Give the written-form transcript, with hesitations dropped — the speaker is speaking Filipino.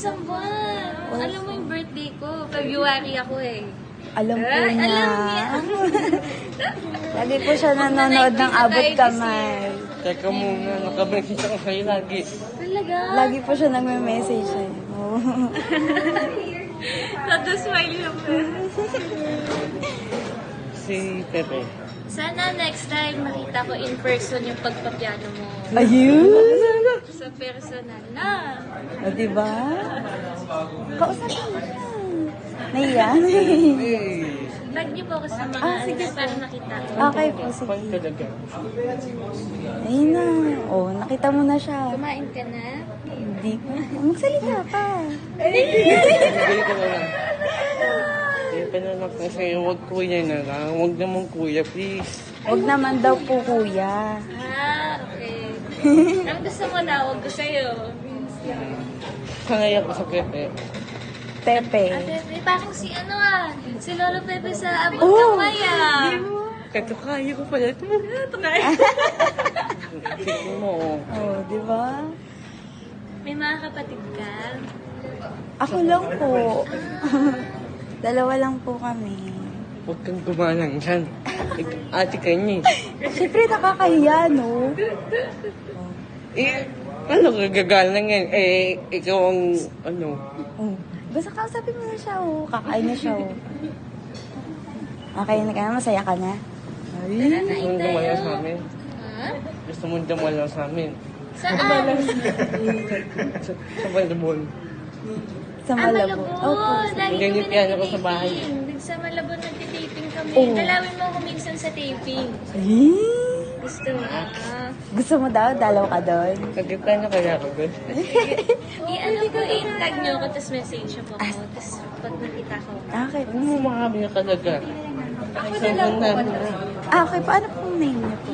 isang buwan. Alam mo yung birthday ko. February ako eh. Alam po Ay, niya. alam niya. Lagi po siya nanonood ng abot kamay. Teka muna, nakabensya ko kayo lagi. Talaga? Lagi po siya nagme-message eh. Oh. Nado-smile lang po. Si Pepe. Sana next time makita ko in person yung pagpapiano mo. Ayun! Sa personal na. O, diba? Kausapin mo siya. Naiya? Tag niyo po ako sa mga sige po. para nakita ko. Okay po, Pan sige. talaga. Ayun na. Oh, nakita mo na siya. Kumain ka na? Hindi ko. Magsalita pa. Bigay ko na lang. Eh, pananak na sa'yo, huwag kuya na lang. Huwag naman kuya, please. Huwag naman daw po, kuya. Ah, okay. Ang gusto mo daw, wag ko sa'yo. Sanay ako sa Pepe. Pepe. Pepe, parang si ano si Lolo Pepe sa abot Oh, kamay Kato kaya ko pala ito. Tignan mo. Oh, di ba? May mga kapatid ka? Ako lang po. Dalawa lang po kami. Huwag kang gumalang dyan. Ate ka niya Siyempre nakakahiya, no? eh. Ano kagagalang yan? Eh, ikaw ang ano. Oh. Basta kausapin mo na siya, oh. Kakain na siya, oh. Okay na ka na? Masaya ka na? Gusto mong dumalaw sa amin? Ha? Gusto mong dumalaw sa amin? Saan? Sa Balabon. Sa Malabo. Opo. Opo. Lagi Ganyan kami yung piano ko sa bahay. nagtitaping. Sa Malabon nagtitaping kami. Oh. Dalawin mo ako minsan sa taping. Ay, Gusto mo? gusto mo daw? Dalaw ka doon? Nagkikano kaya ako doon? I-ano ko, i-tag niyo ako, tapos message niyo po ako. Tapos pag nakita ko. Okay. Ano mo makakami na talaga? Ako na lang po. Okay, paano pong name niyo po?